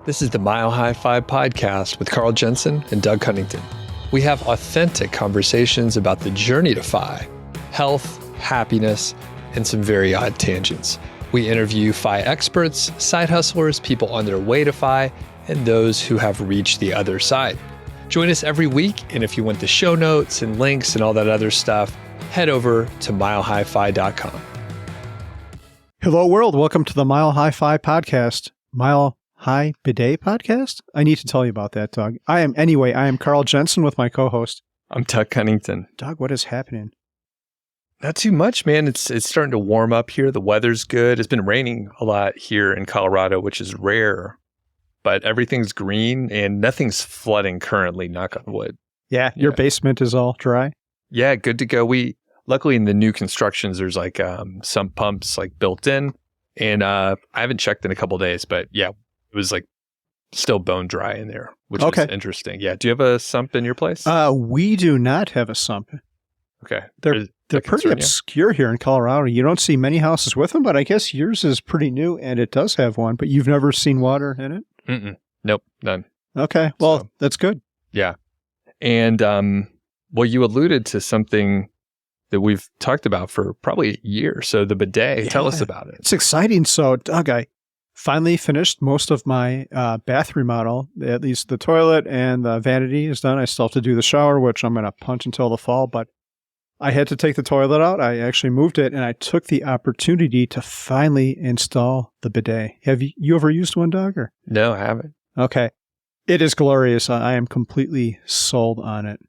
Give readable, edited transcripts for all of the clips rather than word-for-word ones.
This is the Mile High Five podcast with Carl Jensen and Doug Cunnington. We have authentic conversations about the journey to FI, health, happiness, and some very odd tangents. We interview FI experts, side hustlers, people on their way to FI, and those who have reached the other side. Join us every week, and if you want the show notes and links and all that other stuff, head over to milehighfi.com. Hello, world. Welcome to the Mile High Fi podcast. Mile High Bidet podcast? I need to tell you about that, Doug. I am Carl Jensen with my co-host. I'm Doug Cunnington. Doug, what is happening? Not too much, man. It's starting to warm up here. The weather's good. It's been raining a lot here in Colorado, which is rare, but everything's green and nothing's flooding currently, knock on wood. Yeah, your basement is all dry? Yeah, good to go. Luckily in the new constructions, there's like sump pumps like built in, and I haven't checked in a couple of days, but yeah, it was like still bone dry in there, which is interesting. Yeah. Do you have a sump in your place? We do not have a sump. Okay. They're pretty obscure here in Colorado. You don't see many houses with them, but I guess yours is pretty new and it does have one, but you've never seen water in it? Mm-mm. Nope, none. Okay. Well, that's good. Yeah. And, well, you alluded to something that we've talked about for probably a year. So the bidet, tell us about it. It's exciting. So, Doug, I finally finished most of my bath remodel. At least the toilet and the vanity is done. I still have to do the shower, which I'm going to punt until the fall, but I had to take the toilet out. I actually moved it, and I took the opportunity to finally install the bidet. Have you ever used one, Doug? Or? No, I haven't. Okay. It is glorious. I am completely sold on it.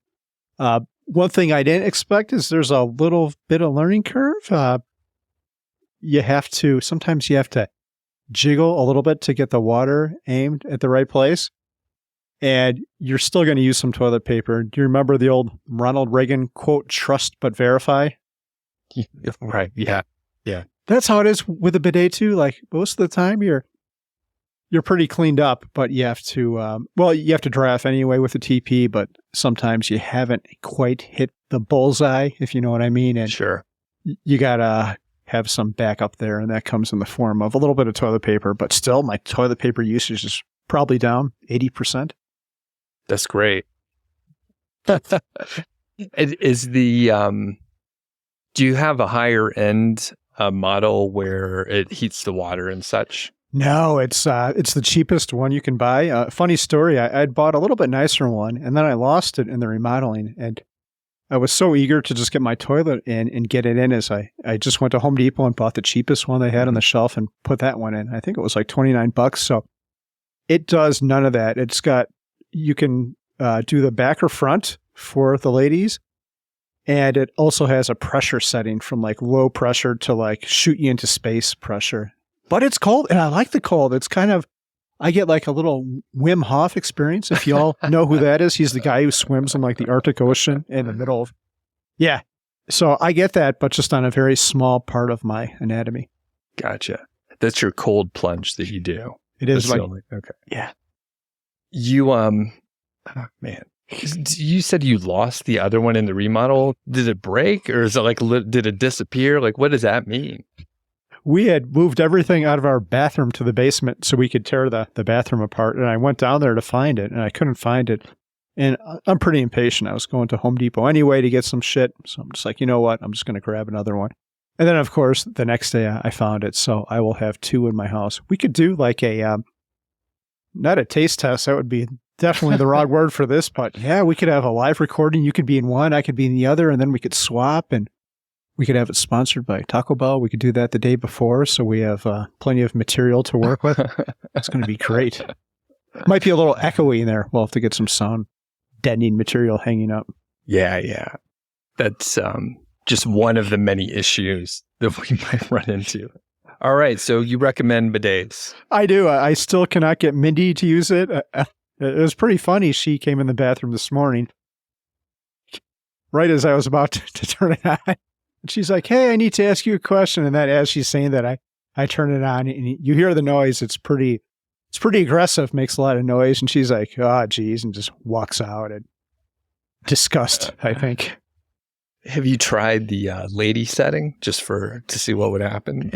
One thing I didn't expect is there's a little bit of learning curve. Sometimes you have to jiggle a little bit to get the water aimed at the right place. And you're still going to use some toilet paper. Do you remember the old Ronald Reagan quote, trust but verify? Right. Yeah. Yeah. That's how it is with a bidet too. Like most of the time you're pretty cleaned up, but you have to, you have to dry off anyway with the TP, but sometimes you haven't quite hit the bullseye, if you know what I mean. And sure. You got to have some backup there, and that comes in the form of a little bit of toilet paper, but still my toilet paper usage is probably down 80%. That's great. Is the, do you have a higher end model where it heats the water and such? No, it's the cheapest one you can buy. Funny story, I'd bought a little bit nicer one, and then I lost it in the remodeling, and I was so eager to just get my toilet in and get it in as I just went to Home Depot and bought the cheapest one they had on the shelf and put that one in. I think it was like $29. So it does none of that. It's got, you can do the back or front for the ladies, and it also has a pressure setting from like low pressure to like shoot you into space pressure. But it's cold, and I like the cold. It's kind of, I get like a little Wim Hof experience, if you all know who that is. He's the guy who swims in like the Arctic Ocean in the middle of, yeah. So I get that, but just on a very small part of my anatomy. Gotcha. That's your cold plunge that you do. It is like, okay. Yeah. You, man, you said you lost the other one in the remodel. Did it break, or is it like, did it disappear? Like, what does that mean? We had moved everything out of our bathroom to the basement so we could tear the bathroom apart. And I went down there to find it, and I couldn't find it. And I'm pretty impatient. I was going to Home Depot anyway to get some shit. So I'm just like, you know what? I'm just going to grab another one. And then, of course, the next day I found it. So I will have two in my house. We could do like not a taste test. That would be definitely the wrong word for this. But yeah, we could have a live recording. You could be in one, I could be in the other, and then we could swap, and we could have it sponsored by Taco Bell. We could do that the day before, so we have plenty of material to work with. It's going to be great. Might be a little echoey in there. We'll have to get some sound deadening material hanging up. Yeah. That's just one of the many issues that we might run into. All right, so you recommend bidets. I do. I still cannot get Mindy to use it. It was pretty funny. She came in the bathroom this morning, right as I was about to turn it on. She's like, hey, I need to ask you a question. And that as she's saying that, I turn it on, and you hear the noise. It's pretty aggressive, makes a lot of noise. And she's like, oh, geez, and just walks out in disgust, I think. Have you tried the lady setting just to see what would happen?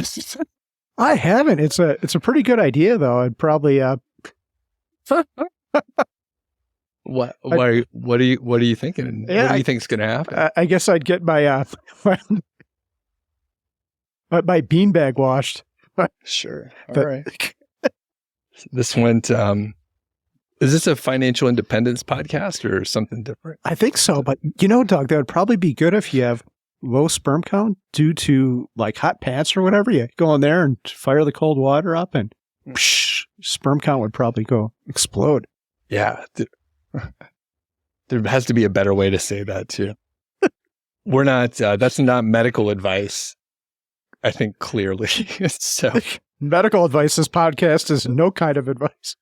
I haven't. It's a pretty good idea, though. I'd probably What are you thinking? Yeah, what do you think's going to happen? I guess I'd get my my beanbag washed. Sure. All right. This went, is this a financial independence podcast or something different? I think so. But, Doug, that would probably be good if you have low sperm count due to like hot pants or whatever. You go in there and fire the cold water up and sperm count would probably go explode. Yeah. There has to be a better way to say that too. We're not, that's not medical advice. I think clearly. So medical advice, this podcast is no kind of advice.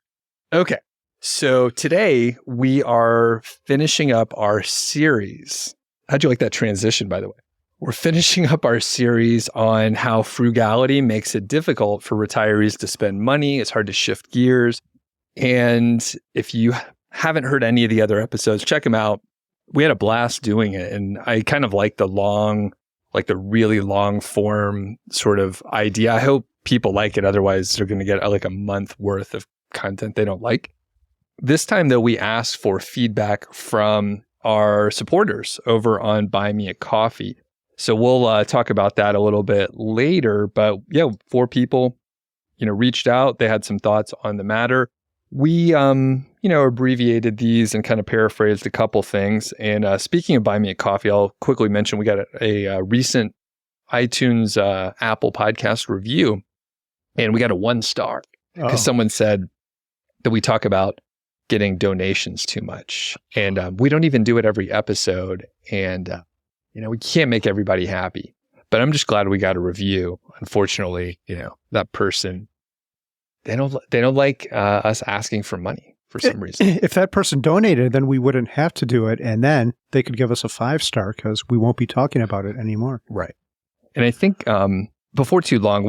Okay. So today we are finishing up our series. How'd you like that transition, by the way? We're finishing up our series on how frugality makes it difficult for retirees to spend money. It's hard to shift gears. And if you haven't heard any of the other episodes, check them out. We had a blast doing it. And I kind of like the really long form sort of idea. I hope people like it. Otherwise, they're going to get like a month worth of content they don't like. This time, though, we asked for feedback from our supporters over on Buy Me a Coffee. So we'll talk about that a little bit later. But yeah, 4 people, reached out. They had some thoughts on the matter. We, abbreviated these and kind of paraphrased a couple things. And speaking of Buy Me a Coffee, I'll quickly mention we got a recent iTunes Apple podcast review, and we got a 1 star because someone said that we talk about getting donations too much. And we don't even do it every episode. And, we can't make everybody happy. But I'm just glad we got a review. Unfortunately, that person, they don't like us asking for money for some reason. If that person donated, then we wouldn't have to do it. And then they could give us a 5-star because we won't be talking about it anymore. Right. And I think before too long,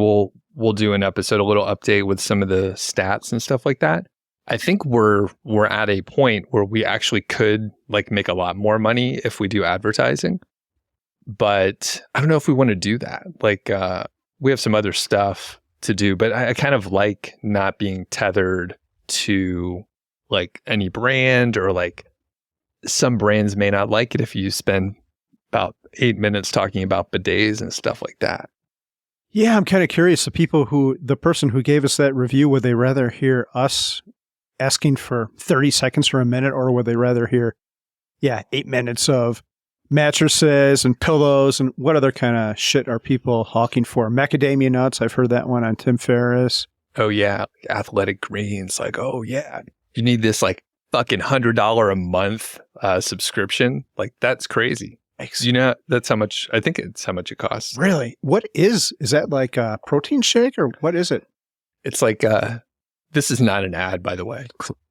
we'll do an episode, a little update with some of the stats and stuff like that. I think we're at a point where we actually could make a lot more money if we do advertising. But I don't know if we want to do that. We have some other stuff to do, but I kind of like not being tethered to any brand, or some brands may not like it if you spend about 8 minutes talking about bidets and stuff like that. Yeah, I'm kind of curious. The person who gave us that review, would they rather hear us asking for 30 seconds or a minute, or would they rather hear, 8 minutes of mattresses and pillows, and what other kind of shit are people hawking for? Macadamia nuts. I've heard that one on Tim Ferriss. Oh yeah. Athletic greens. Oh yeah. You need this fucking $100 a month subscription. That's crazy. That's how much, I think it's how much it costs. Really? What is that like a protein shake, or what is it? It's this is not an ad, by the way,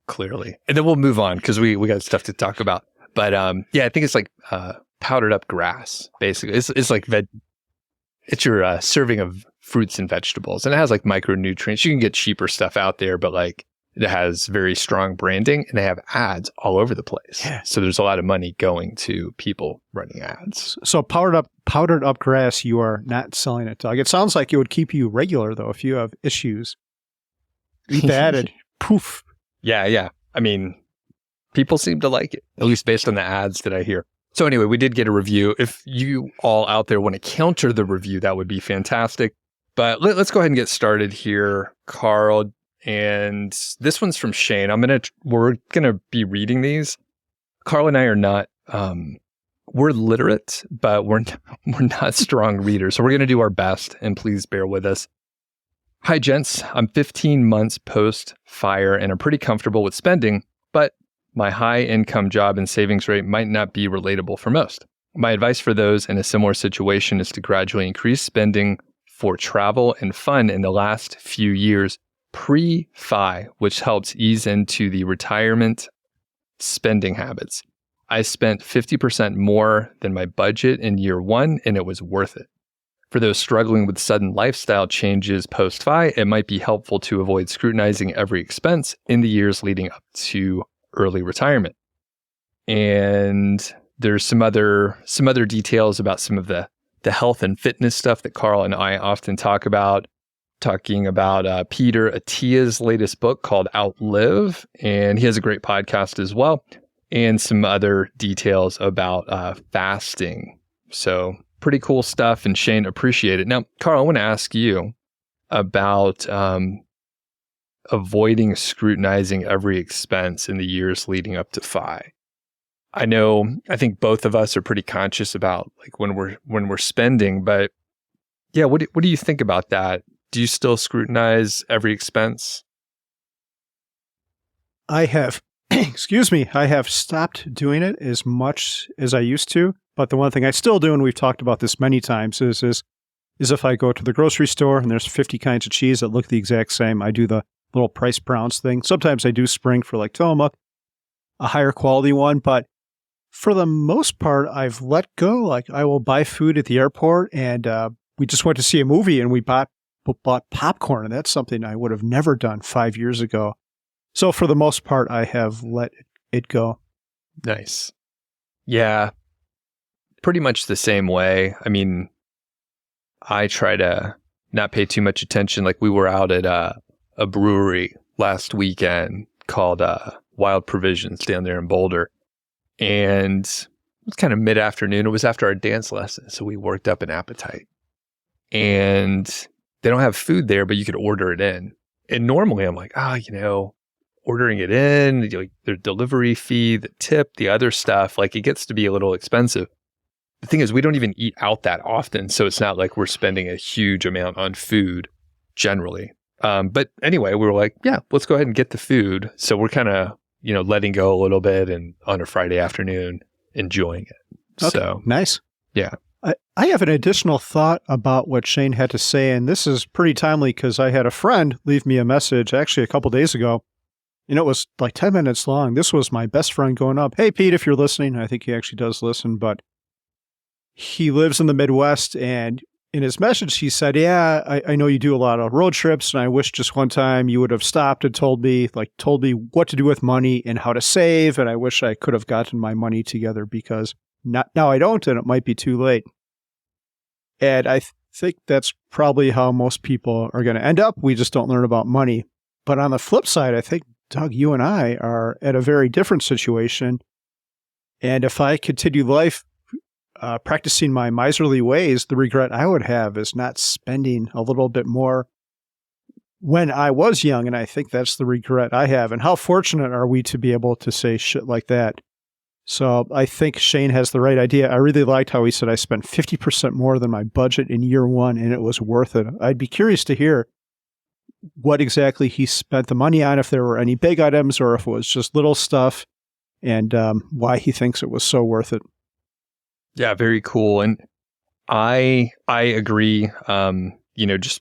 clearly. And then we'll move on because we got stuff to talk about. But I think it's powdered up grass, basically. It's it's your serving of fruits and vegetables, and it has micronutrients. You can get cheaper stuff out there, but it has very strong branding, and they have ads all over the place. Yeah. So there's a lot of money going to people running ads. So powdered up grass, you are not selling it, Doug. It sounds like it would keep you regular, though, if you have issues. Eat that and poof. Yeah. I mean, people seem to like it, at least based on the ads that I hear. So anyway, we did get a review. If you all out there want to counter the review, that would be fantastic. But let's go ahead and get started here, Carl. And this one's from Shane. We're gonna be reading these. Carl and I are not. We're literate, but we're not strong readers. So we're gonna do our best, and please bear with us. Hi, gents. I'm 15 months post-fire, and I'm pretty comfortable with spending, but my high-income job and savings rate might not be relatable for most. My advice for those in a similar situation is to gradually increase spending for travel and fun in the last few years pre-FI, which helps ease into the retirement spending habits. I spent 50% more than my budget in year 1, and it was worth it. For those struggling with sudden lifestyle changes post-FI, it might be helpful to avoid scrutinizing every expense in the years leading up to early retirement. And there's some other details about some of the health and fitness stuff that Carl and I often talk about. talking about Peter Attia's latest book called Outlive, and he has a great podcast as well, and some other details about fasting. So pretty cool stuff, and Shane, appreciate it. Now, Carl, I want to ask you about avoiding scrutinizing every expense in the years leading up to FI. I think both of us are pretty conscious about like when we're spending, but yeah, what do you think about that? Do you still scrutinize every expense? I have, I have stopped doing it as much as I used to. But the one thing I still do, and we've talked about this many times, is if I go to the grocery store and there's 50 kinds of cheese that look the exact same, I do the little price browns thing. Sometimes I do spring for like Tillamook, a higher quality one, but for the most part, I've let go. Like I will buy food at the airport, and we just went to see a movie and we bought popcorn, and that's something I would have never done 5 years ago. So for the most part, I have let it go. Nice. Yeah, pretty much the same way. I mean, I try to not pay too much attention. Like we were out at a brewery last weekend called Wild Provisions down there in Boulder. And it was kind of mid-afternoon. It was after our dance lesson, so we worked up an appetite. And they don't have food there, but you could order it in. And normally I'm like, ordering it in, like their delivery fee, the tip, the other stuff, like it gets to be a little expensive. The thing is, we don't even eat out that often, so it's not like we're spending a huge amount on food generally. But anyway, we were like, yeah, let's go ahead and get the food. So we're kind of, letting go a little bit and on a Friday afternoon, enjoying it. Okay, so nice. Yeah. I have an additional thought about what Shane had to say, and this is pretty timely because I had a friend leave me a message actually a couple days ago. It was like 10 minutes long. This was my best friend going up. Hey, Pete, if you're listening, I think he actually does listen, but he lives in the Midwest, and in his message, he said, yeah, I know you do a lot of road trips, and I wish just one time you would have stopped and told me what to do with money and how to save, and I wish I could have gotten my money together because now I don't, and it might be too late. And I think that's probably how most people are going to end up. We just don't learn about money. But on the flip side, I think, Doug, you and I are at a very different situation. And if I continue life practicing my miserly ways, the regret I would have is not spending a little bit more when I was young. And I think that's the regret I have. And how fortunate are we to be able to say shit like that? So I think Shane has the right idea. I really liked how he said I spent 50% more than my budget in year one, and it was worth it. I'd be curious to hear what exactly he spent the money on, if there were any big items or if it was just little stuff, and why he thinks it was so worth it. Yeah, very cool. And I agree. Just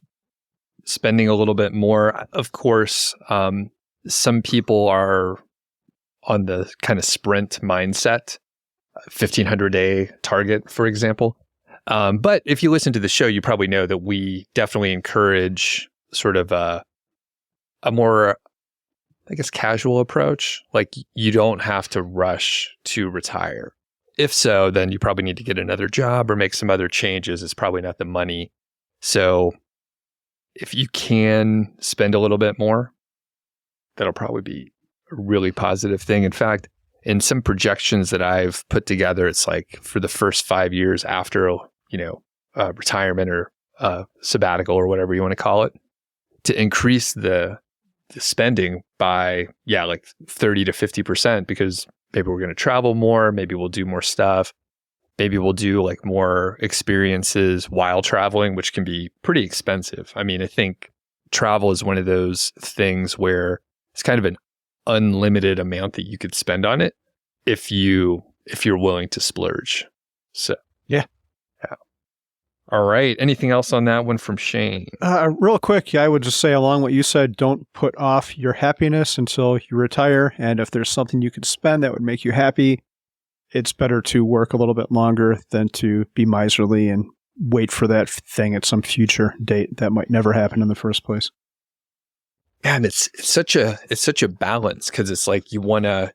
spending a little bit more. Of course, some people are on the kind of sprint mindset, 1,500-day target, for example. But if you listen to the show, you probably know that we definitely encourage sort of a more, I guess, casual approach. Like you don't have to rush to retire. If so, then you probably need to get another job or make some other changes. It's probably not the money. So if you can spend a little bit more, that'll probably be a really positive thing. In fact, in some projections that I've put together, it's like for the first 5 years after, retirement or sabbatical or whatever you want to call it, to increase the spending by, like 30 to 50%, because maybe we're going to travel more. Maybe we'll do more stuff. Maybe we'll do like more experiences while traveling, which can be pretty expensive. I mean, I think travel is one of those things where it's kind of an unlimited amount that you could spend on it if you're willing to splurge. So yeah. All right. Anything else on that one from Shane? Real quick, I would just say along what you said, don't put off your happiness until you retire. And if there's something you could spend that would make you happy, it's better to work a little bit longer than to be miserly and wait for that thing at some future date that might never happen in the first place. And it's such a balance, because it's like you want to,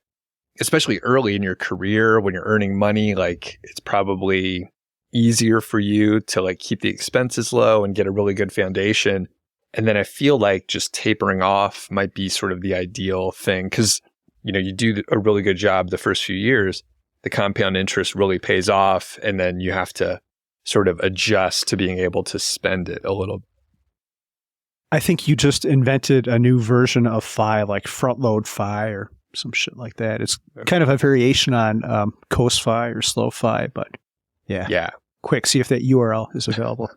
especially early in your career when you're earning money, like it's probably easier for you to like keep the expenses low and get a really good foundation. And then I feel like just tapering off might be sort of the ideal thing because, you do a really good job the first few years. The compound interest really pays off. And then you have to sort of adjust to being able to spend it a little. I think you just invented a new version of FI, like front load FI or some shit like that. It's kind of a variation on coast FI or slow FI, but yeah. Quick, see if that URL is available.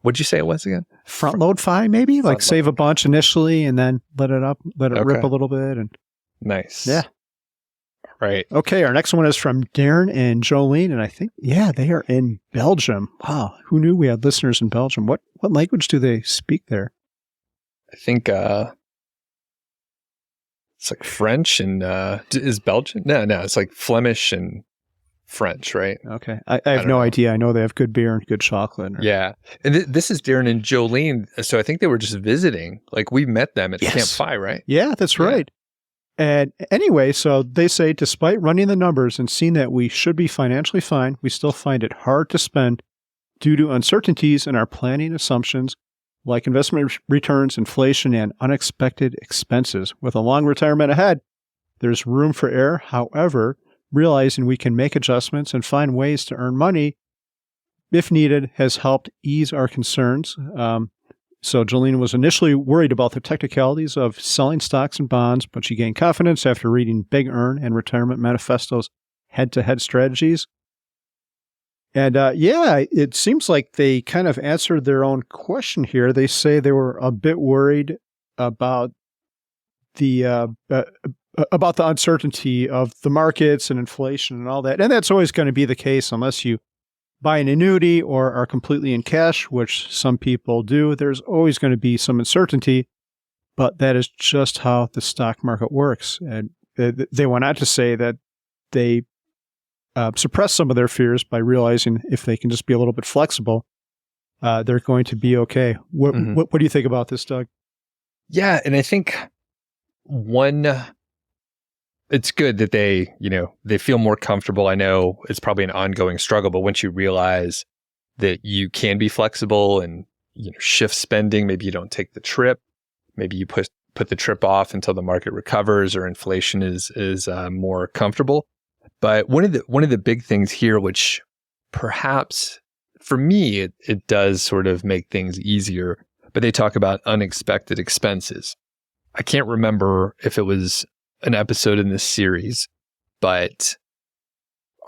What'd you say it was again? Front load FI, maybe? Like save a bunch initially and then let it rip a little bit. And nice. Yeah. Right. Okay, our next one is from Darren and Jolene, and I think, they are in Belgium. Wow, who knew we had listeners in Belgium? What language do they speak there? I think it's like French and is Belgian? No, it's like Flemish and French, right? Okay, I have no idea. I know they have good beer and good chocolate. Yeah, and this is Darren and Jolene, so I think they were just visiting. Like we met them at Camp FI, right? Yeah, that's right. And anyway, so they say, despite running the numbers and seeing that we should be financially fine, we still find it hard to spend due to uncertainties in our planning assumptions, like investment returns, inflation, and unexpected expenses. With a long retirement ahead, there's room for error. However, realizing we can make adjustments and find ways to earn money, if needed, has helped ease our concerns. So Jolene was initially worried about the technicalities of selling stocks and bonds, but she gained confidence after reading Big Earn and Retirement Manifesto's head-to-head strategies. And it seems like they kind of answered their own question here. They say they were a bit worried about the uncertainty of the markets and inflation and all that. And that's always going to be the case unless you buy an annuity or are completely in cash, which some people do. There's always going to be some uncertainty, but that is just how the stock market works. And they went on to say that they suppress some of their fears by realizing if they can just be a little bit flexible, they're going to be okay. What do you think about this, Doug? Yeah, and I think it's good that they feel more comfortable. I know it's probably an ongoing struggle, but once you realize that you can be flexible and shift spending, maybe you don't take the trip, maybe you put the trip off until the market recovers or inflation is more comfortable. But one of the big things here, which perhaps for me it does sort of make things easier, but they talk about unexpected expenses. I can't remember if it was an episode in this series, but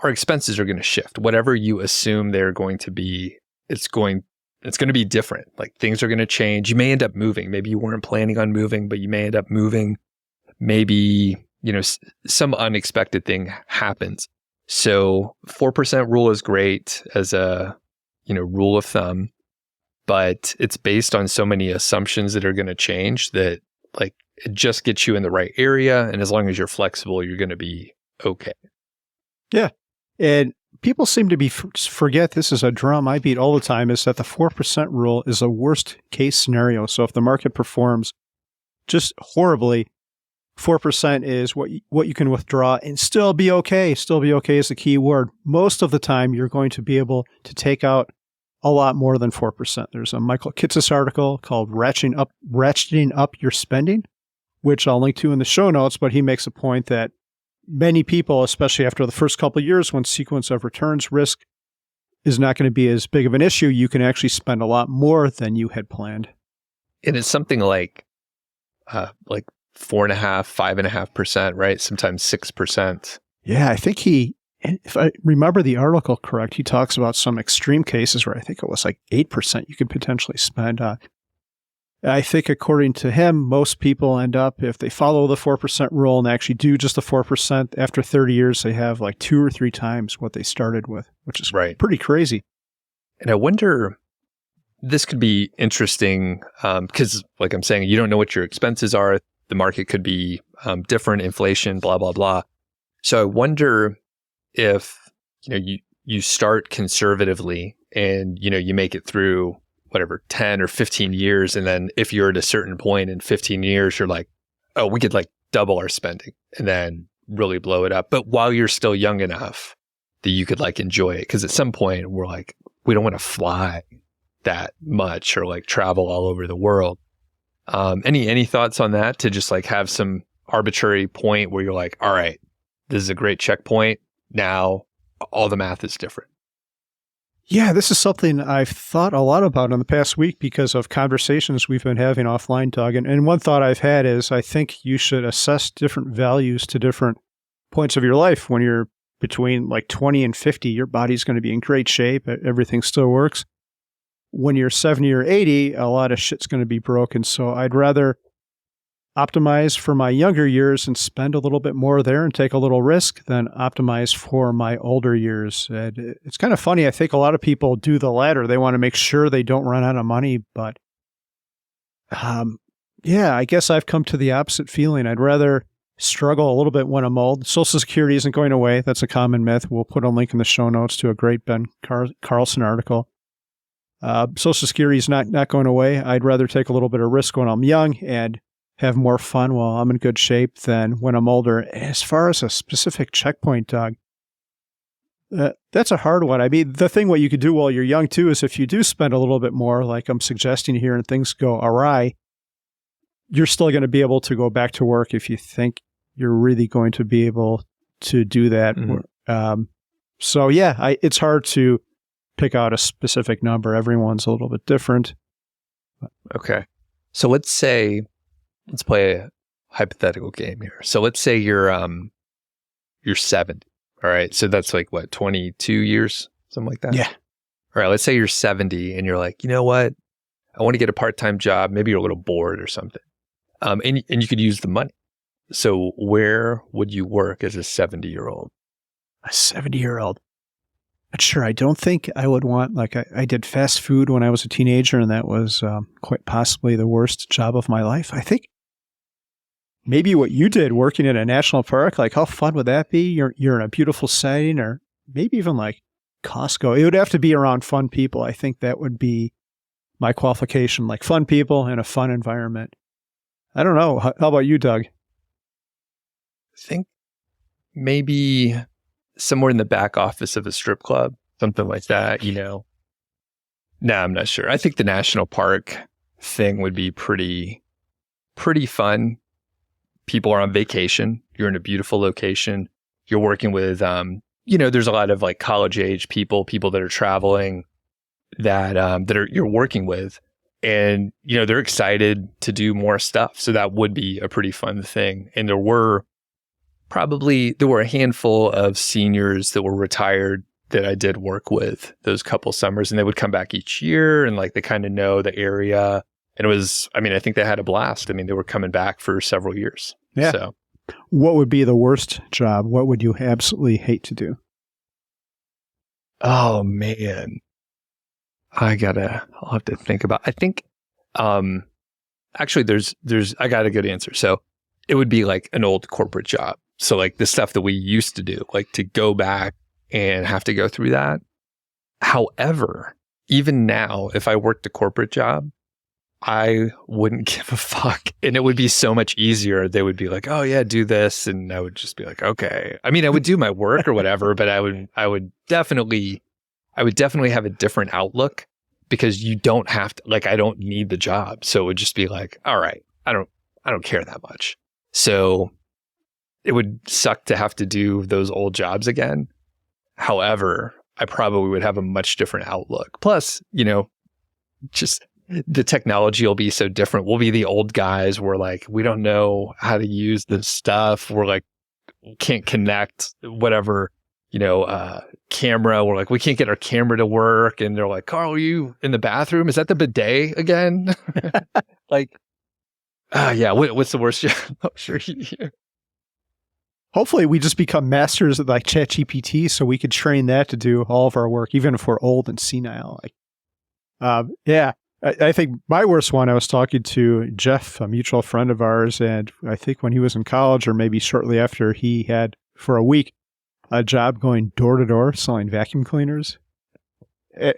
our expenses are going to shift. Whatever you assume they're going to be, it's going to be different. Like things are going to change. You may end up moving. Maybe you weren't planning on moving, but you may end up moving. Maybe, some unexpected thing happens. So 4% rule is great as a, rule of thumb, but it's based on so many assumptions that are going to change that like it just gets you in the right area. And as long as you're flexible, you're going to be okay. Yeah. And people seem to forget, this is a drum I beat all the time, is that the 4% rule is a worst case scenario. So if the market performs just horribly, 4% is what you can withdraw and still be okay. Still be okay is the key word. Most of the time, you're going to be able to take out a lot more than 4%. There's a Michael Kitces article called Ratcheting Up Your Spending, which I'll link to in the show notes, but he makes a point that many people, especially after the first couple of years when sequence of returns risk is not going to be as big of an issue, you can actually spend a lot more than you had planned. And it's something like 4.5%, 5.5%, right? Sometimes 6%. Yeah, I think if I remember the article correct, he talks about some extreme cases where I think it was like 8% you could potentially spend on. I think according to him, most people end up, if they follow the 4% rule and actually do just the 4%, after 30 years, they have like 2 or 3 times what they started with, which is pretty crazy. And I wonder, this could be interesting because like I'm saying, you don't know what your expenses are. The market could be different, inflation, blah, blah, blah. So I wonder if, you start conservatively and, you make it through whatever, 10 or 15 years. And then if you're at a certain point in 15 years, you're like, oh, we could like double our spending and then really blow it up. But while you're still young enough that you could like enjoy it. Because at some point we're like, we don't want to fly that much or like travel all over the world. Any thoughts on that, to just like have some arbitrary point where you're like, all right, this is a great checkpoint. Now all the math is different. Yeah, this is something I've thought a lot about in the past week because of conversations we've been having offline, Doug. And one thought I've had is I think you should assess different values to different points of your life. When you're between like 20 and 50, your body's going to be in great shape. Everything still works. When you're 70 or 80, a lot of shit's going to be broken. So I'd rather optimize for my younger years and spend a little bit more there and take a little risk than optimize for my older years. And it's kind of funny. I think a lot of people do the latter. They want to make sure they don't run out of money. But yeah, I guess I've come to the opposite feeling. I'd rather struggle a little bit when I'm old. Social Security isn't going away. That's a common myth. We'll put a link in the show notes to a great Ben Carlson article. Social Security is not going away. I'd rather take a little bit of risk when I'm young and have more fun while I'm in good shape than when I'm older. As far as a specific checkpoint, Doug, that's a hard one. I mean, the thing what you could do while you're young too is if you do spend a little bit more, like I'm suggesting here, and things go awry, you're still going to be able to go back to work if you think you're really going to be able to do that. Mm-hmm. So yeah, it's hard to pick out a specific number. Everyone's a little bit different. Okay. So let's play a hypothetical game here. So let's say you're 70. All right. So that's like what, 22 years, something like that? Yeah. All right. Let's say you're 70 and you're like, you know what? I want to get a part-time job. Maybe you're a little bored or something. And you could use the money. So where would you work as a 70-year-old? A 70-year-old. Not sure. I don't think I would want, like I did fast food when I was a teenager, and that was quite possibly the worst job of my life. I think maybe what you did working in a national park, like how fun would that be? You're in a beautiful setting, or maybe even like Costco. It would have to be around fun people. I think that would be my qualification, like fun people in a fun environment. I don't know. How about you, Doug? I think maybe somewhere in the back office of a strip club, something like that, you know. No, I'm not sure. I think the national park thing would be pretty fun. People are on vacation. You're in a beautiful location. You're working with, there's a lot of like college age people that are traveling that you're working with, and, they're excited to do more stuff. So that would be a pretty fun thing. And there were a handful of seniors that were retired that I did work with those couple summers, and they would come back each year, and like they kind of know the area. And it was, I think they had a blast. They were coming back for several years. Yeah. So what would be the worst job? What would you absolutely hate to do? Oh man. I'll have to think about, I think, actually I got a good answer. So it would be like an old corporate job. So like the stuff that we used to do, like to go back and have to go through that. However, even now, if I worked a corporate job, I wouldn't give a fuck. And it would be so much easier. They would be like, oh yeah, do this. And I would just be like, okay. I would do my work or whatever, but I would definitely have a different outlook, because you don't have to, like, I don't need the job. So it would just be like, all right, I don't care that much. So it would suck to have to do those old jobs again. However, I probably would have a much different outlook. Plus, just the technology will be so different. We'll be the old guys. We're like, we don't know how to use this stuff. We're like, can't connect whatever, camera. We're like, we can't get our camera to work. And they're like, Carl, are you in the bathroom? Is that the bidet again? Like, yeah. What's the worst job? I'm sure Hopefully we just become masters of like ChatGPT, so we could train that to do all of our work, even if we're old and senile. Yeah. I think my worst one, I was talking to Jeff, a mutual friend of ours, and I think when he was in college, or maybe shortly after, he had for a week a job going door to door selling vacuum cleaners.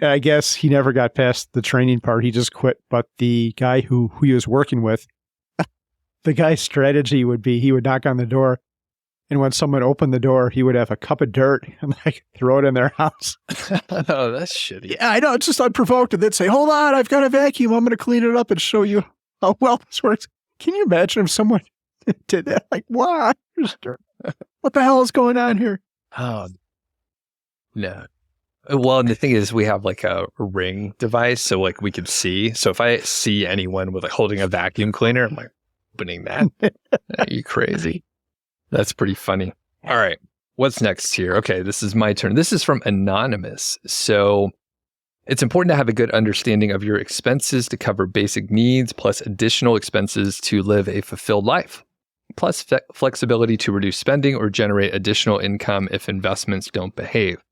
I guess he never got past the training part. He just quit. But the guy who he was working with, the guy's strategy would be he would knock on the door And when someone opened the door, he would have a cup of dirt and like throw it in their house. Oh, that's shitty. Yeah, I know. It's just unprovoked. And they'd say, hold on, I've got a vacuum. I'm going to clean it up and show you how well this works. Can you imagine if someone did that? Like, why? What the hell is going on here? Oh, no. Well, and the thing is, we have like a ring device, so like we can see. So if I see anyone with like holding a vacuum cleaner, I'm like, opening that. Are you crazy? That's pretty funny. All right. What's next here? Okay, this is my turn. This is from Anonymous. So it's important to have a good understanding of your expenses to cover basic needs, plus additional expenses to live a fulfilled life, plus flexibility to reduce spending or generate additional income if investments don't behave.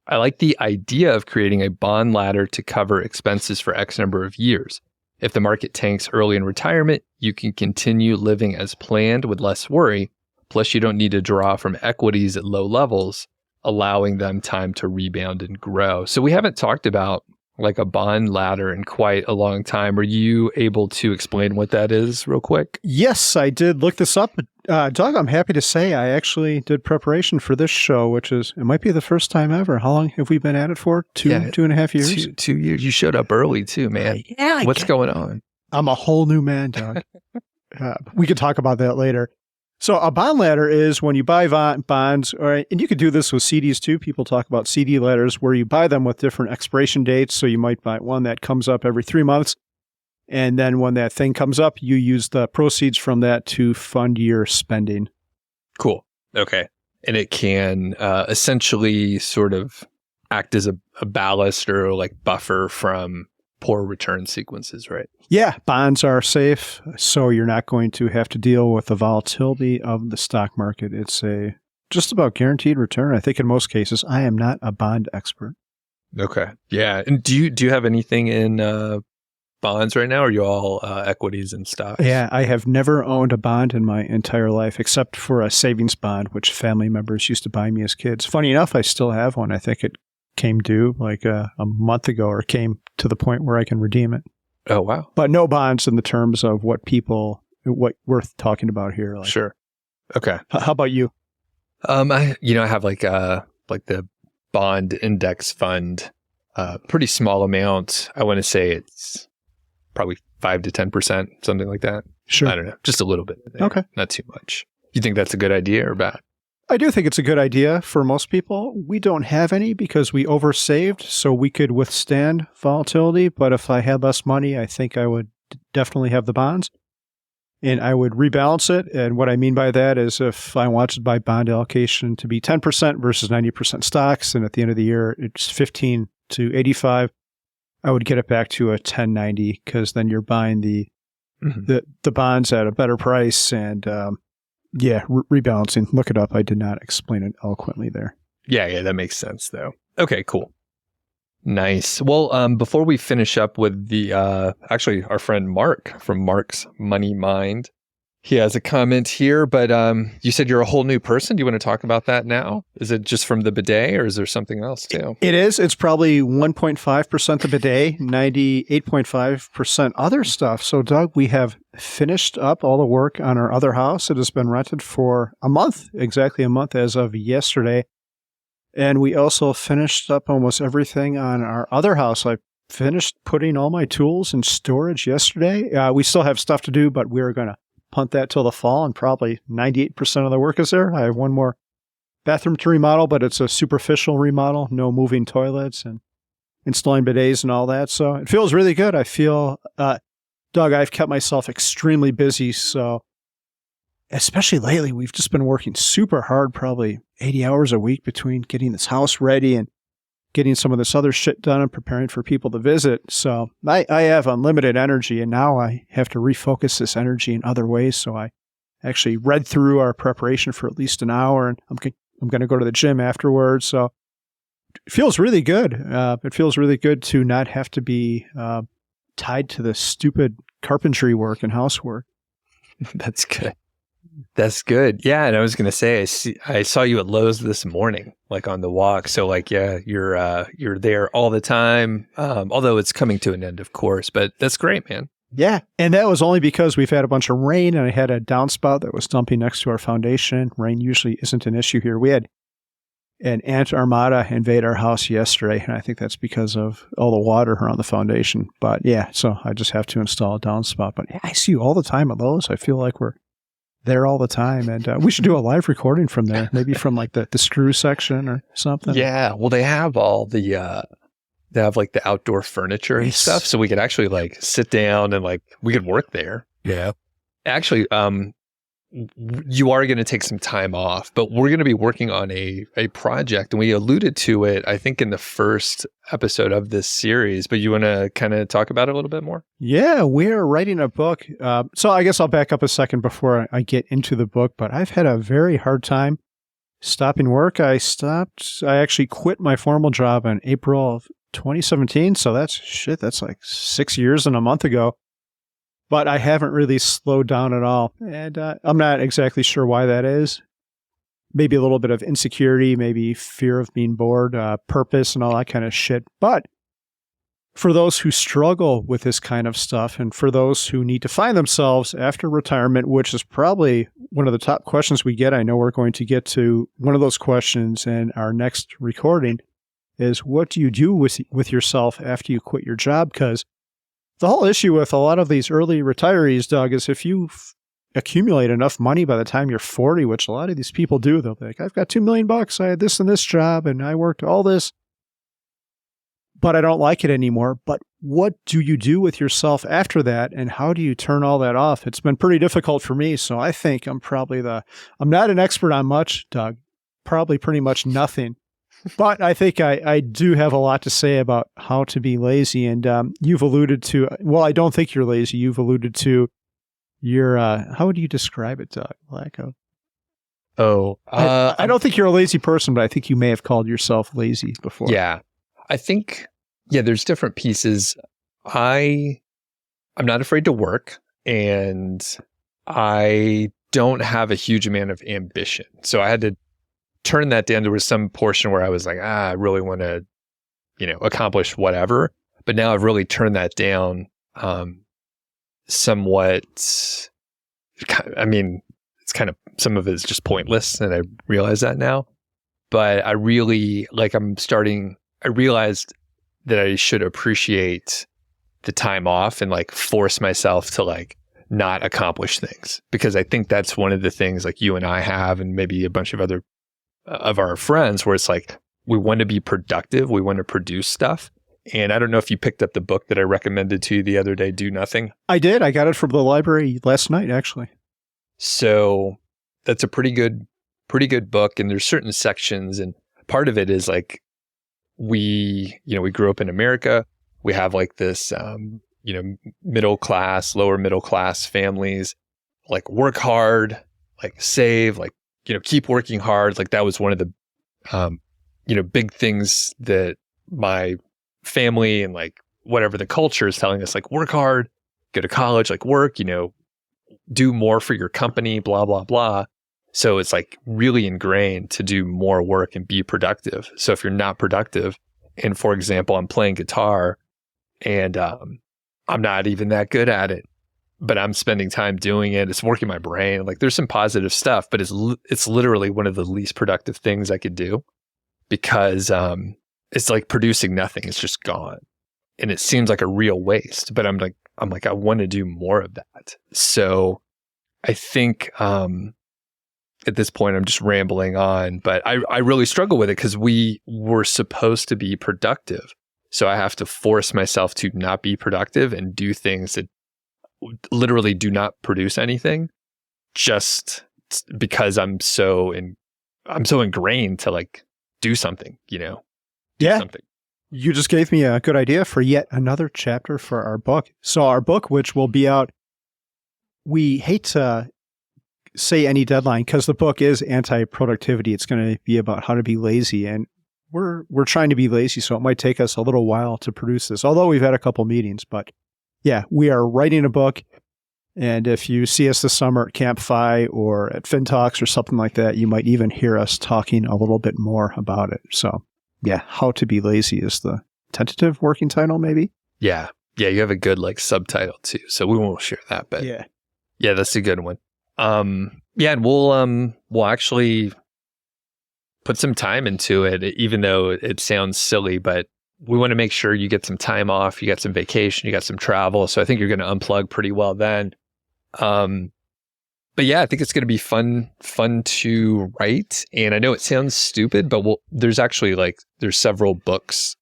I like the idea of creating a bond ladder to cover expenses for X number of years. If the market tanks early in retirement, you can continue living as planned with less worry. Plus, you don't need to draw from equities at low levels, allowing them time to rebound and grow. So we haven't talked about like a bond ladder in quite a long time. Are you able to explain what that is real quick? Yes, I did look this up. Doug, I'm happy to say I actually did preparation for this show, which is, it might be the first time ever. How long have we been at it for? Two and a half years? 2 years. You showed up early too, man. Yeah. What's going on? I'm a whole new man, Doug. We could talk about that later. So a bond ladder is when you buy bonds, and you could do this with CDs too. People talk about CD ladders where you buy them with different expiration dates. So you might buy one that comes up every 3 months. And then when that thing comes up, you use the proceeds from that to fund your spending. Cool. Okay. And it can essentially sort of act as a ballast or like buffer from poor return sequences, right? Yeah, bonds are safe, so you're not going to have to deal with the volatility of the stock market. It's a just about guaranteed return. I think in most cases. I am not a bond expert. Okay. Yeah. And do you have anything in bonds right now, or are you all equities and stocks? Yeah, I have never owned a bond in my entire life, except for a savings bond, which family members used to buy me as kids. Funny enough, I still have one. I think it came due like a month ago, or came to the point where I can redeem it. Oh, wow. But no bonds in the terms of what we're talking about here. Like, sure. Okay. How about you? I have like the bond index fund, pretty small amount. I want to say it's probably 5 to 10%, something like that. Sure. I don't know. Just a little bit. Okay. Not too much. You think that's a good idea or bad? I do think it's a good idea for most people. We don't have any because we oversaved, so we could withstand volatility. But if I had less money, I think I would definitely have the bonds. And I would rebalance it. And what I mean by that is if I wanted my bond allocation to be 10% versus 90% stocks, and at the end of the year, it's 15 to 85, I would get it back to a 10-90 because then you're buying the bonds at a better price. And rebalancing. Look it up. I did not explain it eloquently there. Yeah, that makes sense though. Okay, cool. Nice. Well, before we finish up with the, actually our friend Mark from Mark's Money Mind, he has a comment here, but you said you're a whole new person. Do you want to talk about that now? Is it just from the bidet or is there something else too? It is. It's probably 1.5% the bidet, 98.5% other stuff. So Doug, we have finished up all the work on our other house. It has been rented for exactly a month as of yesterday. And we also finished up almost everything on our other house. I finished putting all my tools in storage yesterday. We still have stuff to do, but we're going to punt that till the fall, and probably 98% of the work is there. I have one more bathroom to remodel, but it's a superficial remodel, no moving toilets and installing bidets and all that. So it feels really good. I feel, Doug, I've kept myself extremely busy. So especially lately, we've just been working super hard, probably 80 hours a week between getting this house ready and getting some of this other shit done and preparing for people to visit. So I have unlimited energy, and now I have to refocus this energy in other ways. So I actually read through our preparation for at least an hour, and I'm going to go to the gym afterwards. So it feels really good. It feels really good to not have to be tied to the stupid carpentry work and housework. That's good. That's good. Yeah, and I was going to say, I saw you at Lowe's this morning, like on the walk. So like, yeah, you're there all the time. Although it's coming to an end, of course, but that's great, man. Yeah. And that was only because we've had a bunch of rain and I had a downspout that was dumping next to our foundation. Rain usually isn't an issue here. We had an ant armada invade our house yesterday, and I think that's because of all the water around the foundation. But yeah, so I just have to install a downspout. But I see you all the time at Lowe's. I feel like we're there all the time, and we should do a live recording from there, maybe from like the screw section or something. Yeah, well, they have all the they have like the outdoor furniture and stuff, so we could actually like sit down and like we could work there. Yeah. Actually, you are going to take some time off, but we're going to be working on a project, and we alluded to it, I think, in the first episode of this series. But you want to kind of talk about it a little bit more? Yeah, we're writing a book. So I guess I'll back up a second before I get into the book. But I've had a very hard time stopping work. I actually quit my formal job in April of 2017. So that's like 6 years and a month ago. But I haven't really slowed down at all. And I'm not exactly sure why that is. Maybe a little bit of insecurity, maybe fear of being bored, purpose and all that kind of shit. But for those who struggle with this kind of stuff and for those who need to find themselves after retirement, which is probably one of the top questions we get, I know we're going to get to one of those questions in our next recording, is what do you do with yourself after you quit your job? Because the whole issue with a lot of these early retirees, Doug, is if you accumulate enough money by the time you're 40, which a lot of these people do, they'll be like, I've got $2 million. I had this and this job and I worked all this, but I don't like it anymore. But what do you do with yourself after that? And how do you turn all that off? It's been pretty difficult for me. So I think I'm not an expert on much, Doug, probably pretty much nothing. But I think I do have a lot to say about how to be lazy. And you've alluded to, well, I don't think you're lazy. You've alluded to your, how would you describe it, Doug? Lack of. I don't think you're a lazy person, but I think you may have called yourself lazy before. Yeah. I think, there's different pieces. I'm not afraid to work, and I don't have a huge amount of ambition. So I had to turn that down. There was some portion where I was like, I really want to, accomplish whatever. But now I've really turned that down somewhat. I mean, it's kind of, some of it is just pointless, and I realize that now. But I really, I realized that I should appreciate the time off and like force myself to like not accomplish things. Because I think that's one of the things like you and I have, and maybe a bunch of other of our friends, where it's like, we want to be productive. We want to produce stuff. And I don't know if you picked up the book that I recommended to you the other day, Do Nothing. I did. I got it from the library last night, actually. So that's a pretty good book. And there's certain sections, and part of it is like, we grew up in America. We have like this, middle class, lower middle class families, like work hard, like save, like, keep working hard. Like that was one of the, big things that my family and like whatever the culture is telling us, like work hard, go to college, like work, do more for your company, blah, blah, blah. So it's like really ingrained to do more work and be productive. So if you're not productive, and for example, I'm playing guitar and I'm not even that good at it, but I'm spending time doing it. It's working my brain. Like there's some positive stuff, but it's literally one of the least productive things I could do, because it's like producing nothing. It's just gone. And it seems like a real waste, but I'm like, I want to do more of that. So I think at this point I'm just rambling on, but I really struggle with it because we were supposed to be productive. So I have to force myself to not be productive and do things that literally do not produce anything, just because I'm so ingrained to like do something, something. You just gave me a good idea for yet another chapter for our book. So our book, which will be out, we hate to say any deadline because the book is anti-productivity. It's going to be about how to be lazy, and we're trying to be lazy, so it might take us a little while to produce this, although we've had a couple meetings. But yeah, we are writing a book, and if you see us this summer at Camp Fi or at FinTalks or something like that, you might even hear us talking a little bit more about it. So yeah, How to Be Lazy is the tentative working title, maybe? Yeah. Yeah, you have a good like subtitle too, so we won't share that. But yeah, that's a good one. Yeah, and we'll actually put some time into it, even though it sounds silly, but we want to make sure you get some time off, you got some vacation, you got some travel. So I think you're going to unplug pretty well then. But yeah, I think it's going to be fun to write. And I know it sounds stupid, but there's actually there's several books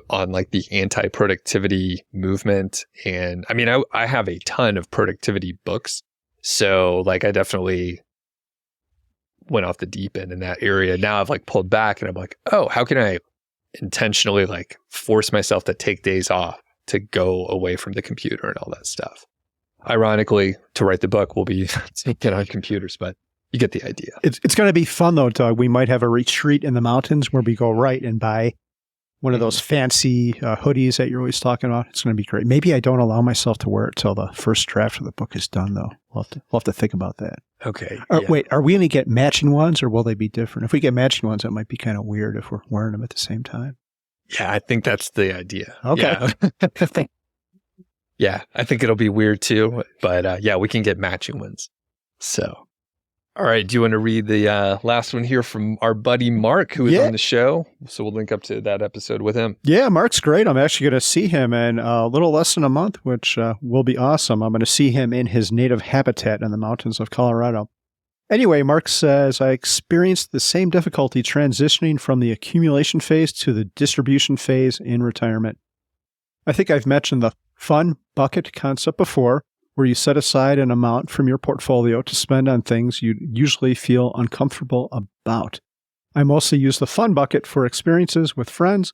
on like the anti-productivity movement. And I mean, I have a ton of productivity books. So like I definitely went off the deep end in that area. Now I've like pulled back and I'm like, oh, how can I intentionally like force myself to take days off to go away from the computer and all that stuff? Ironically, to write the book, we'll be taking on computers, but you get the idea. It's going to be fun though, Doug. We might have a retreat in the mountains where we go right and buy one of those fancy hoodies that you're always talking about. It's going to be great. Maybe I don't allow myself to wear it till the first draft of the book is done, though. We'll have to think about that. Okay. Wait, are we going to get matching ones, or will they be different? If we get matching ones, it might be kind of weird if we're wearing them at the same time. Yeah, I think that's the idea. Okay. Yeah, yeah, I think it'll be weird too. But yeah, we can get matching ones. So. All right. Do you want to read the last one here from our buddy Mark, who is on the show? So we'll link up to that episode with him. Yeah, Mark's great. I'm actually going to see him in a little less than a month, which will be awesome. I'm going to see him in his native habitat in the mountains of Colorado. Anyway, Mark says, I experienced the same difficulty transitioning from the accumulation phase to the distribution phase in retirement. I think I've mentioned the fun bucket concept before, where you set aside an amount from your portfolio to spend on things you usually feel uncomfortable about. I mostly use the fun bucket for experiences with friends,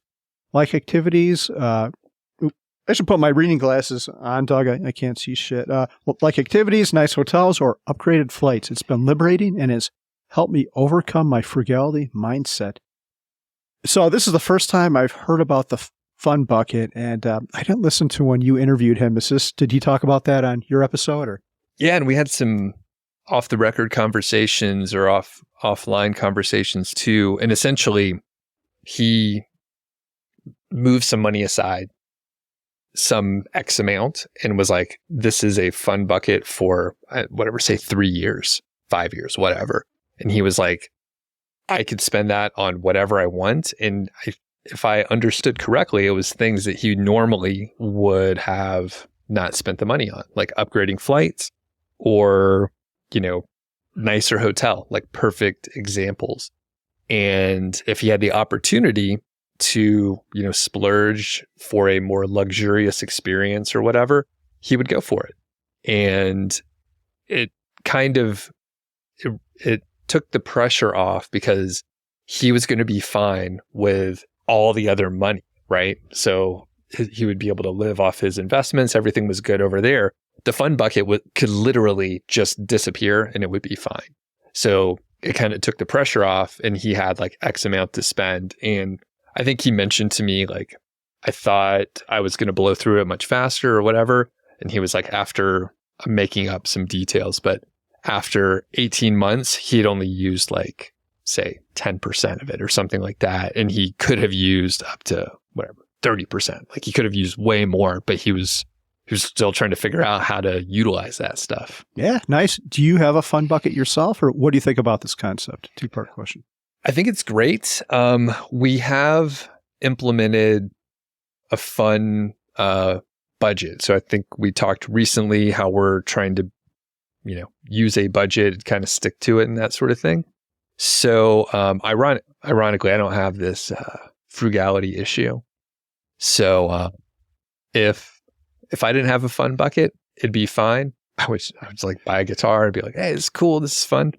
like activities. I should put my reading glasses on, Doug. I can't see shit. Like activities, nice hotels, or upgraded flights. It's been liberating and has helped me overcome my frugality mindset. So this is the first time I've heard about the fun bucket, and I didn't listen to when you interviewed him. Did he talk about that on your episode? Or yeah, and we had some off the record conversations or offline conversations too. And essentially, he moved some money aside, some X amount, and was like, "This is a fun bucket for whatever, say 3 years, 5 years, whatever." And he was like, "I could spend that on whatever I want," and if I understood correctly, it was things that he normally would have not spent the money on, like upgrading flights or, nicer hotel, like perfect examples. And if he had the opportunity to, splurge for a more luxurious experience or whatever, he would go for it. And it kind of, it took the pressure off because he was going to be fine with all the other money, right? So he would be able to live off his investments. Everything was good over there. The fun bucket could literally just disappear and it would be fine. So it kind of took the pressure off and he had like X amount to spend. And I think he mentioned to me, like, I thought I was going to blow through it much faster or whatever. And he was like, I'm making up some details, but after 18 months, he'd only used like, say 10% of it or something like that. And he could have used up to whatever, 30%. Like he could have used way more, but he was still trying to figure out how to utilize that stuff. Yeah, nice. Do you have a fun bucket yourself, or what do you think about this concept? Two-part question. I think it's great. We have implemented a fun budget. So I think we talked recently how we're trying to, use a budget, kind of stick to it and that sort of thing. So, ironically, I don't have this frugality issue. So, if I didn't have a fun bucket, it'd be fine. I would like buy a guitar and be like, "Hey, this is cool. This is fun."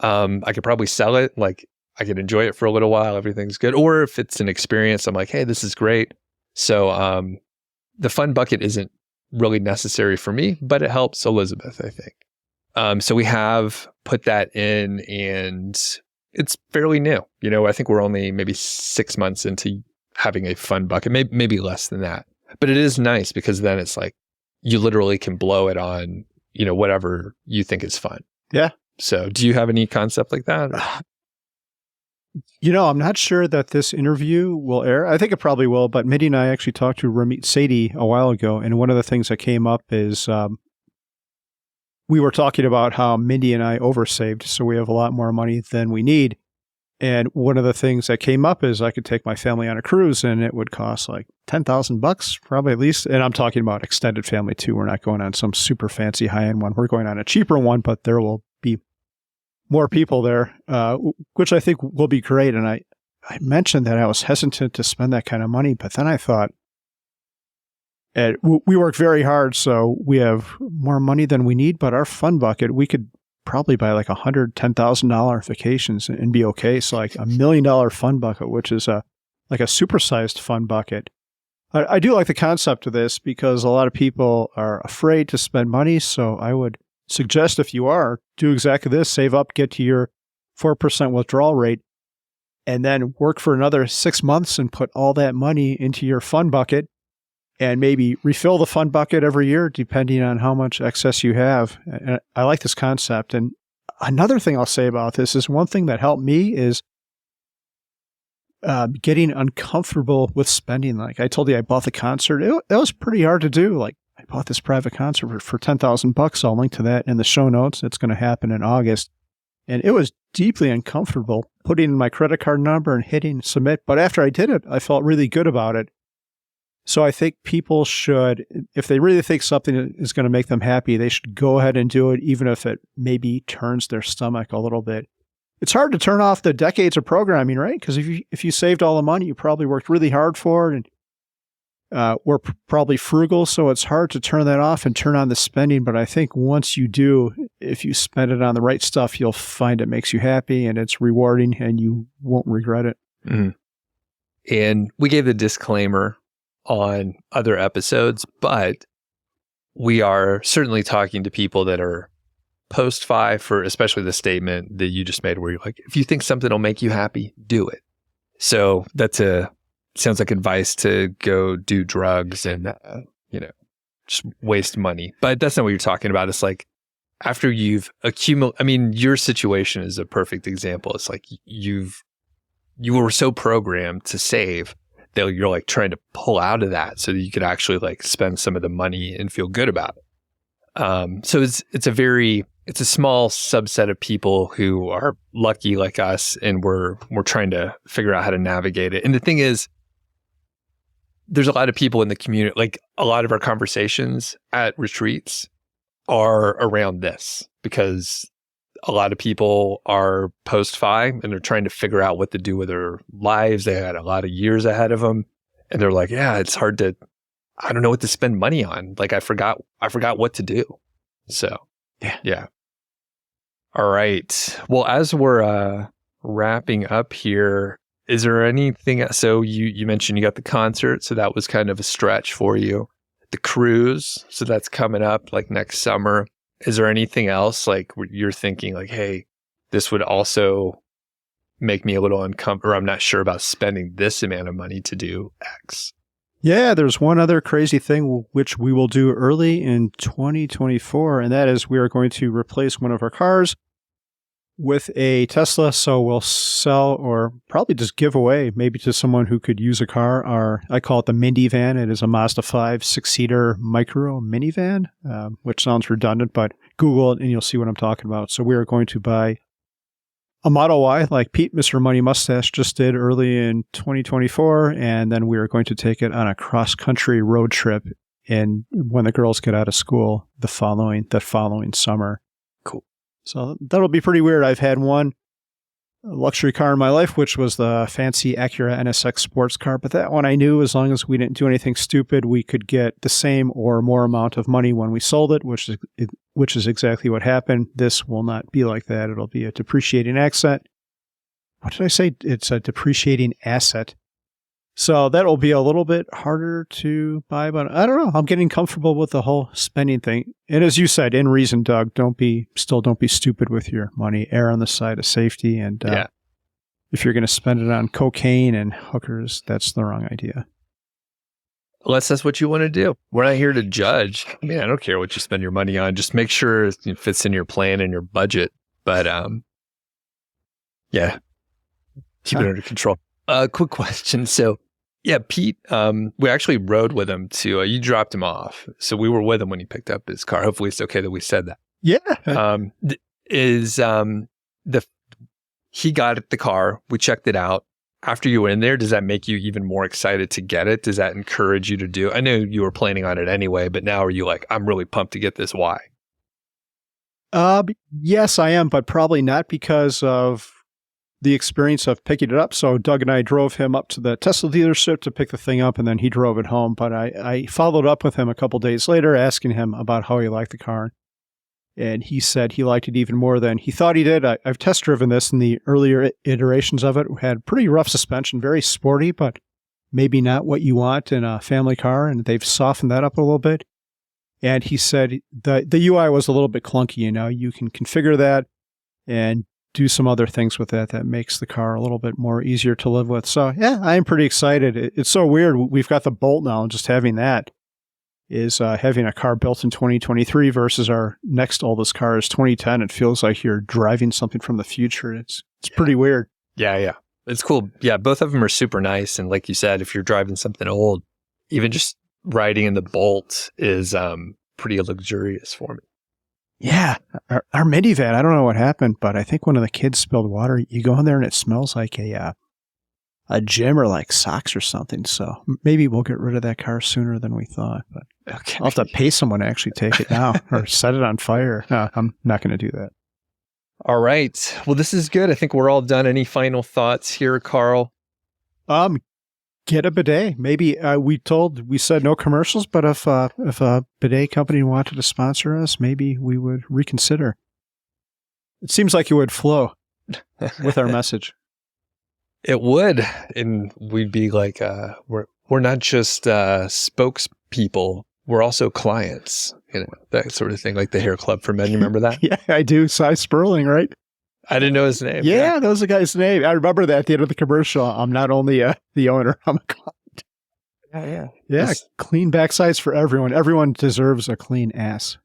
I could probably sell it. Like I could enjoy it for a little while. Everything's good. Or if it's an experience, I'm like, "Hey, this is great." So, the fun bucket isn't really necessary for me, but it helps Elizabeth, I think. So we have put that in, and it's fairly new. I think we're only maybe 6 months into having a fun bucket, maybe less than that. But it is nice because then it's like you literally can blow it on, whatever you think is fun. Yeah. So do you have any concept like that? I'm not sure that this interview will air. I think it probably will, but Mindy and I actually talked to Ramit Sethi a while ago, and one of the things that came up is we were talking about how Mindy and I oversaved, so we have a lot more money than we need. And one of the things that came up is I could take my family on a cruise, and it would cost like $10,000, probably at least. And I'm talking about extended family too. We're not going on some super fancy high-end one. We're going on a cheaper one, but there will be more people there, which I think will be great. And I mentioned that I was hesitant to spend that kind of money, but then I thought, we work very hard, so we have more money than we need, but our fun bucket, we could probably buy like $110,000 vacations and be okay. So like $1 million fun bucket, which is like a supersized fun bucket. I do like the concept of this because a lot of people are afraid to spend money. So I would suggest if you are, do exactly this, save up, get to your 4% withdrawal rate, and then work for another 6 months and put all that money into your fun bucket and maybe refill the fun bucket every year, depending on how much excess you have. And I like this concept. And another thing I'll say about this is one thing that helped me is getting uncomfortable with spending. Like I told you, I bought the concert. That was pretty hard to do. Like I bought this private concert for $10,000. I'll link to that in the show notes. It's going to happen in August. And it was deeply uncomfortable putting in my credit card number and hitting submit. But after I did it, I felt really good about it. So I think people should, if they really think something is going to make them happy, they should go ahead and do it, even if it maybe turns their stomach a little bit. It's hard to turn off the decades of programming, right? Because if you saved all the money, you probably worked really hard for it and were probably frugal. So it's hard to turn that off and turn on the spending. But I think once you do, if you spend it on the right stuff, you'll find it makes you happy and it's rewarding and you won't regret it. Mm-hmm. And we gave the disclaimer on other episodes, but we are certainly talking to people that are post-FI for especially the statement that you just made where you're like, if you think something will make you happy, do it. So sounds like advice to go do drugs and, just waste money. But that's not what you're talking about. It's like after you've accumulated, your situation is a perfect example. It's like you were so programmed to save that you're like trying to pull out of that so that you could actually like spend some of the money and feel good about it. So it's a small subset of people who are lucky like us, and we're trying to figure out how to navigate it. And the thing is, there's a lot of people in the community, like a lot of our conversations at retreats are around this because a lot of people are post-FI and they're trying to figure out what to do with their lives. They had a lot of years ahead of them. And they're like, yeah, it's hard I don't know what to spend money on. Like I forgot what to do. So yeah. All right. Well, as we're wrapping up here, is there anything, so you mentioned you got the concert, so that was kind of a stretch for you. The cruise, so that's coming up like next summer. Is there anything else like you're thinking like, hey, this would also make me a little uncomfortable, or I'm not sure about spending this amount of money to do X? Yeah, there's one other crazy thing which we will do early in 2024, and that is we are going to replace one of our cars with a Tesla. So we'll sell or probably just give away maybe to someone who could use a car. I call it the Mindy van. It is a Mazda 5 6-seater micro minivan, which sounds redundant, but Google it and you'll see what I'm talking about. So we are going to buy a Model Y like Pete, Mr. Money Mustache, just did early in 2024. And then we are going to take it on a cross-country road trip when the girls get out of school the following summer. Cool. So that'll be pretty weird. I've had one luxury car in my life, which was the fancy Acura NSX sports car. But that one I knew as long as we didn't do anything stupid, we could get the same or more amount of money when we sold it, which is exactly what happened. This will not be like that. It'll be a depreciating asset. What did I say? It's a depreciating asset. So that will be a little bit harder to buy, but I don't know. I'm getting comfortable with the whole spending thing. And as you said, in reason, Doug, don't be stupid with your money. Err on the side of safety. And if you're going to spend it on cocaine and hookers, that's the wrong idea. Unless that's what you want to do. We're not here to judge. I mean, I don't care what you spend your money on. Just make sure it fits in your plan and your budget. But yeah. Keep it under control. Quick question. So, yeah, Pete, we actually rode with him to, you dropped him off. So we were with him when he picked up his car. Hopefully it's okay that we said that. Yeah. He got the car. We checked it out. After you were in there, does that make you even more excited to get it? Does that encourage you to do? I know you were planning on it anyway, but now are you like, I'm really pumped to get this? Why? Yes, I am, but probably not because of the experience of picking it up. So Doug and I drove him up to the Tesla dealership to pick the thing up, and then he drove it home. But I followed up with him a couple days later, asking him about how he liked the car. And he said he liked it even more than he thought he did. I've test driven this in the earlier iterations of it. We had pretty rough suspension, very sporty, but maybe not what you want in a family car. And they've softened that up a little bit. And he said the UI was a little bit clunky. You can configure that and do some other things with that makes the car a little bit more easier to live with. So yeah, I'm pretty excited. It's so weird. We've got the Bolt now, and just having that is having a car built in 2023 versus our next oldest car is 2010. It feels like you're driving something from the future. It's pretty weird. Yeah. It's cool. Yeah, both of them are super nice. And like you said, if you're driving something old, even just riding in the Bolt is pretty luxurious for me. Yeah. Our minivan, I don't know what happened, but I think one of the kids spilled water. You go in there and it smells like a gym or like socks or something. So maybe we'll get rid of that car sooner than we thought. But okay. I'll have to pay someone to actually take it now or set it on fire. No, I'm not going to do that. All right. Well, this is good. I think we're all done. Any final thoughts here, Carl? Get a bidet. Maybe we said no commercials, but if a bidet company wanted to sponsor us, maybe we would reconsider. It seems like it would flow with our message. It would, and we'd be like, we're not just spokespeople, we're also clients, that sort of thing, like the Hair Club for Men. You remember that? Yeah, I do. Cy Sperling, right? I didn't know his name. Yeah, that was the guy's name. I remember that at the end of the commercial. I'm not only the owner, I'm a client. Yeah. Clean backsides for everyone. Everyone deserves a clean ass.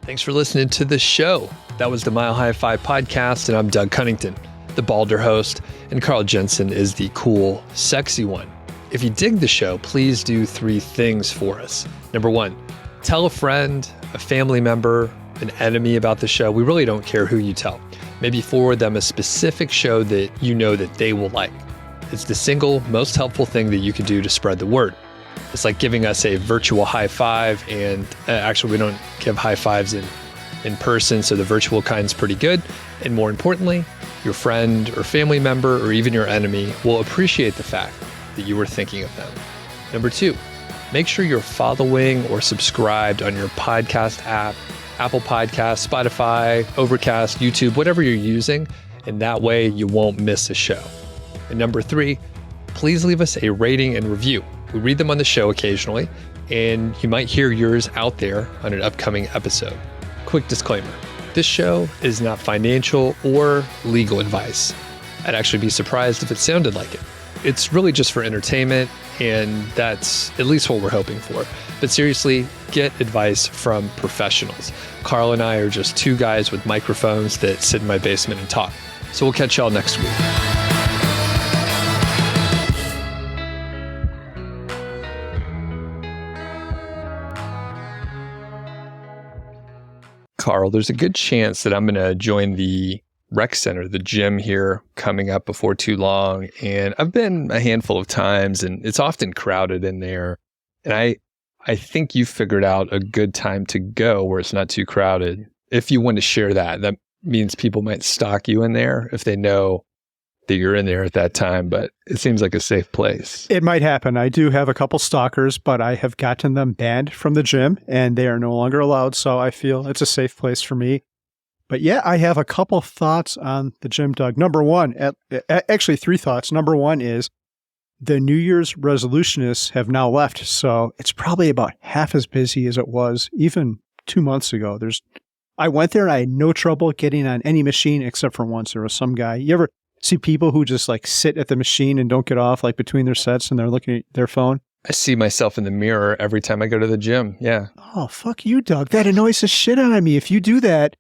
Thanks for listening to the show. That was the Mile High 5 podcast, and I'm Doug Cunnington, the balder host, and Carl Jensen is the cool, sexy one. If you dig the show, please do 3 things for us. Number 1, tell a friend, a family member, an enemy about the show. We really don't care who you tell. Maybe forward them a specific show that you know that they will like. It's the single most helpful thing that you can do to spread the word. It's like giving us a virtual high five, and actually we don't give high fives in person, so the virtual kind's pretty good. And more importantly, your friend or family member or even your enemy will appreciate the fact that you were thinking of them. Number 2, make sure you're following or subscribed on your podcast app, Apple Podcasts, Spotify, Overcast, YouTube, whatever you're using, and that way you won't miss a show. And number 3, please leave us a rating and review. We read them on the show occasionally, and you might hear yours out there on an upcoming episode. Quick disclaimer, this show is not financial or legal advice. I'd actually be surprised if it sounded like it. It's really just for entertainment, and that's at least what we're hoping for. But seriously, get advice from professionals. Carl and I are just 2 guys with microphones that sit in my basement and talk. So we'll catch y'all next week. Carl, there's a good chance that I'm going to join the rec center, the gym here, coming up before too long. And I've been a handful of times, and it's often crowded in there. And I think you figured out a good time to go where it's not too crowded. If you want to share that, that means people might stalk you in there if they know that you're in there at that time, but it seems like a safe place. It might happen. I do have a couple stalkers, but I have gotten them banned from the gym and they are no longer allowed. So I feel it's a safe place for me. But yeah, I have a couple thoughts on the gym, Doug. Number 1, actually 3 thoughts. Number 1 is the New Year's resolutionists have now left. So it's probably about half as busy as it was even 2 months ago. I went there and I had no trouble getting on any machine except for once. There was some guy. You ever see people who just like sit at the machine and don't get off like between their sets and they're looking at their phone? I see myself in the mirror every time I go to the gym. Yeah. Oh, fuck you, Doug. That annoys the shit out of me. If you do that,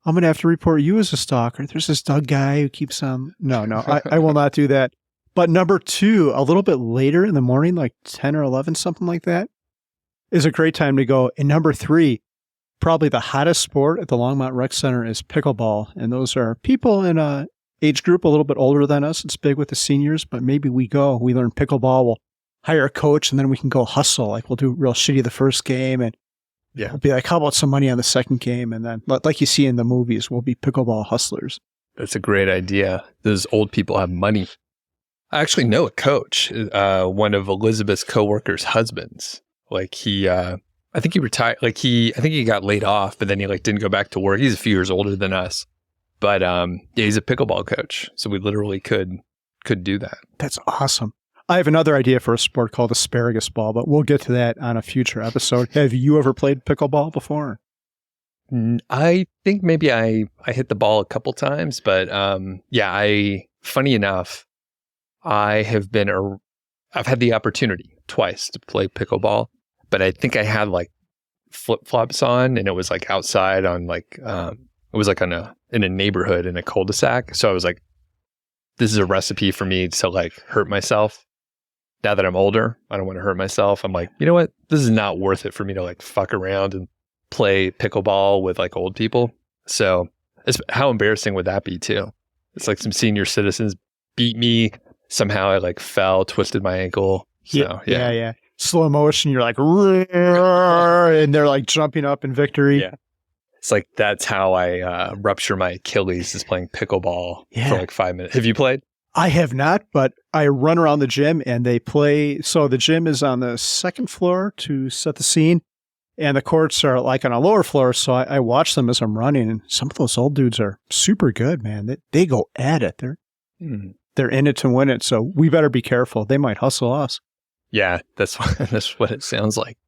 I'm going to have to report you as a stalker. There's this Doug guy who keeps on. No, I will not do that. But number 2, a little bit later in the morning, like 10 or 11, something like that, is a great time to go. And number 3, probably the hottest sport at the Longmont Rec Center is pickleball. And those are people in a age group a little bit older than us. It's big with the seniors, but maybe we learn pickleball, we'll hire a coach, and then we can go hustle. Like we'll do real shitty the first game, and we'll be like, how about some money on the second game? And then, like you see in the movies, we'll be pickleball hustlers. That's a great idea. Those old people have money. I actually know a coach, one of Elizabeth's coworkers' husbands. Like I think he retired. I think he got laid off, but then he didn't go back to work. He's a few years older than us, but he's a pickleball coach. So we literally could do that. That's awesome. I have another idea for a sport called asparagus ball, but we'll get to that on a future episode. Have you ever played pickleball before? I think maybe I hit the ball a couple times, but funny enough, I've had the opportunity twice to play pickleball, but I think I had flip-flops on, and it was outside on it was in a neighborhood in a cul-de-sac. So I was like, this is a recipe for me to hurt myself. Now that I'm older, I don't want to hurt myself. I'm like, you know what? This is not worth it for me to fuck around and play pickleball with old people. So how embarrassing would that be too? It's some senior citizens beat me. Somehow I fell, twisted my ankle. So, yeah. Slow motion. You're and they're jumping up in victory. Yeah. It's that's how I rupture my Achilles, is playing pickleball for 5 minutes. Have you played? I have not, but I run around the gym and they play. So the gym is on the second floor to set the scene, and the courts are on a lower floor. So I watch them as I'm running, and some of those old dudes are super good, man. They go at it. They're in it to win it. So we better be careful. They might hustle us. Yeah, that's what it sounds like.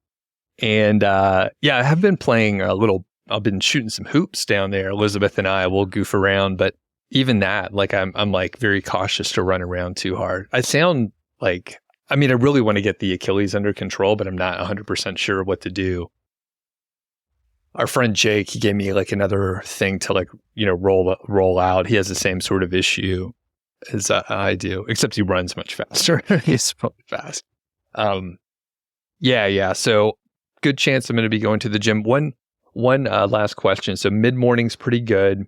And I have been playing I've been shooting some hoops down there. Elizabeth and I will goof around, but even that, I'm very cautious to run around too hard. I sound I really want to get the Achilles under control, but I'm not 100% sure what to do. Our friend Jake, he gave me another thing to roll out. He has the same sort of issue as I do, except he runs much faster. He's really fast. So good chance I'm going to be going to the gym. One last question. So mid-morning's pretty good.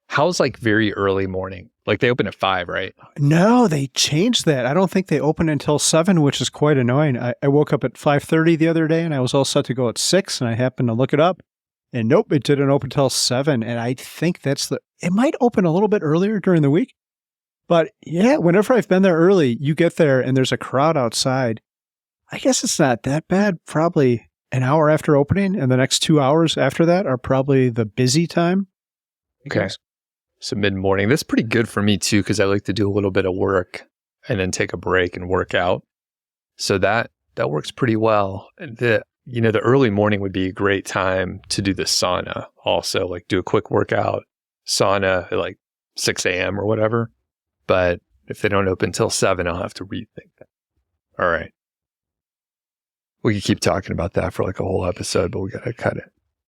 How's very early morning? They open at 5, right? No, they changed that. I don't think they open until 7, which is quite annoying. I woke up at 5:30 the other day, and I was all set to go at 6, and I happened to look it up, and nope, it didn't open until 7. And I think it might open a little bit earlier during the week. But yeah, whenever I've been there early, you get there and there's a crowd outside. I guess it's not that bad. Probably an hour after opening, and the next 2 hours after that are probably the busy time. Okay. So mid-morning, that's pretty good for me too, because I like to do a little bit of work and then take a break and work out. So that works pretty well. The early morning would be a great time to do the sauna also, do a quick workout, sauna at 6 a.m. or whatever. But if they don't open till 7, I'll have to rethink that. All right. We could keep talking about that for a whole episode, but we got to cut it.